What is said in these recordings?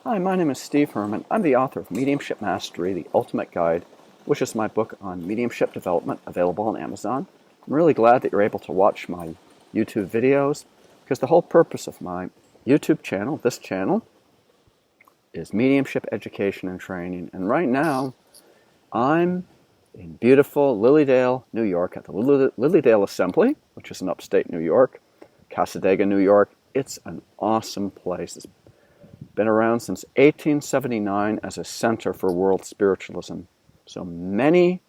Hi, my name is Steve Herman. I'm the author of Mediumship Mastery, the Ultimate Guide, which is my book on mediumship development available on Amazon. I'm really glad that you're able to watch my YouTube videos because the whole purpose of my YouTube channel, this channel, is mediumship education and training. And right now, I'm in beautiful Lilydale, New York at the Lilydale Assembly, which is in upstate New York, Cassadaga, New York. It's an awesome place. It's been around since 1879 as a center for world spiritualism. So many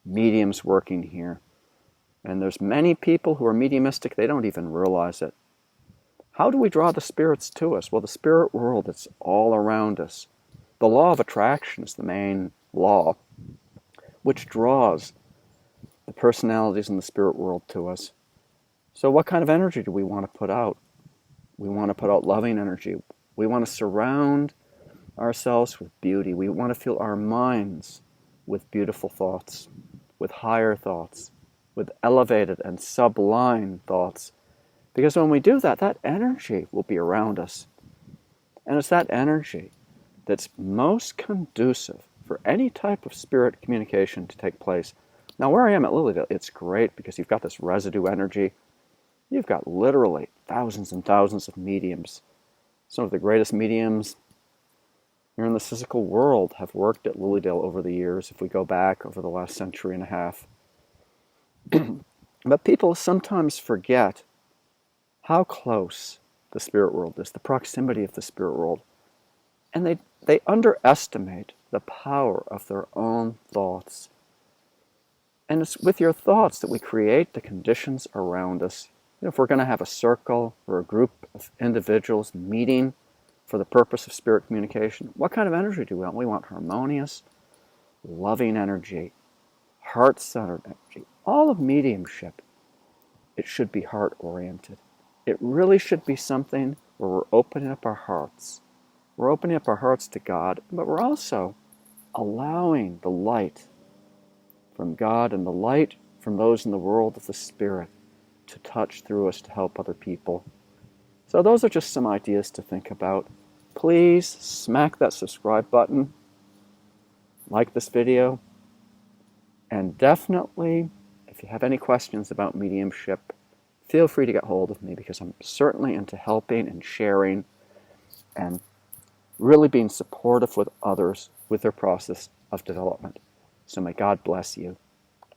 mediums working here. And there's many people who are mediumistic, they don't even realize it. How do we draw the spirits to us? Well, the spirit world, it's all around us. The law of attraction is the main law, which draws the personalities in the spirit world to us. So what kind of energy do we want to put out? We want to put out loving energy. We want to surround ourselves with beauty. We want to fill our minds with beautiful thoughts, with higher thoughts, with elevated and sublime thoughts. Because when we do that, that energy will be around us. And it's that energy that's most conducive for any type of spirit communication to take place. Now, where I am at Lilydale, it's great because you've got this residue energy. You've got literally thousands and thousands of mediums. Some of the greatest mediums here in the physical world have worked at Lilydale over the years, if we go back over the last century and a half. But people sometimes forget how close the spirit world is, the proximity of the spirit world. And they underestimate the power of their own thoughts. And it's with your thoughts that we create the conditions around us. If we're going to have a circle or a group of individuals meeting for the purpose of spirit communication, what kind of energy do we want? We want harmonious, loving energy, heart-centered energy. All of mediumship, it should be heart-oriented. It really should be something where we're opening up our hearts. We're opening up our hearts to God, but we're also allowing the light from God and the light from those in the world of the spirit to touch through us to help other people. So those are just some ideas to think about. Please smack that subscribe button, like this video, and definitely, if you have any questions about mediumship, feel free to get hold of me because I'm certainly into helping and sharing and really being supportive with others with their process of development. So may God bless you.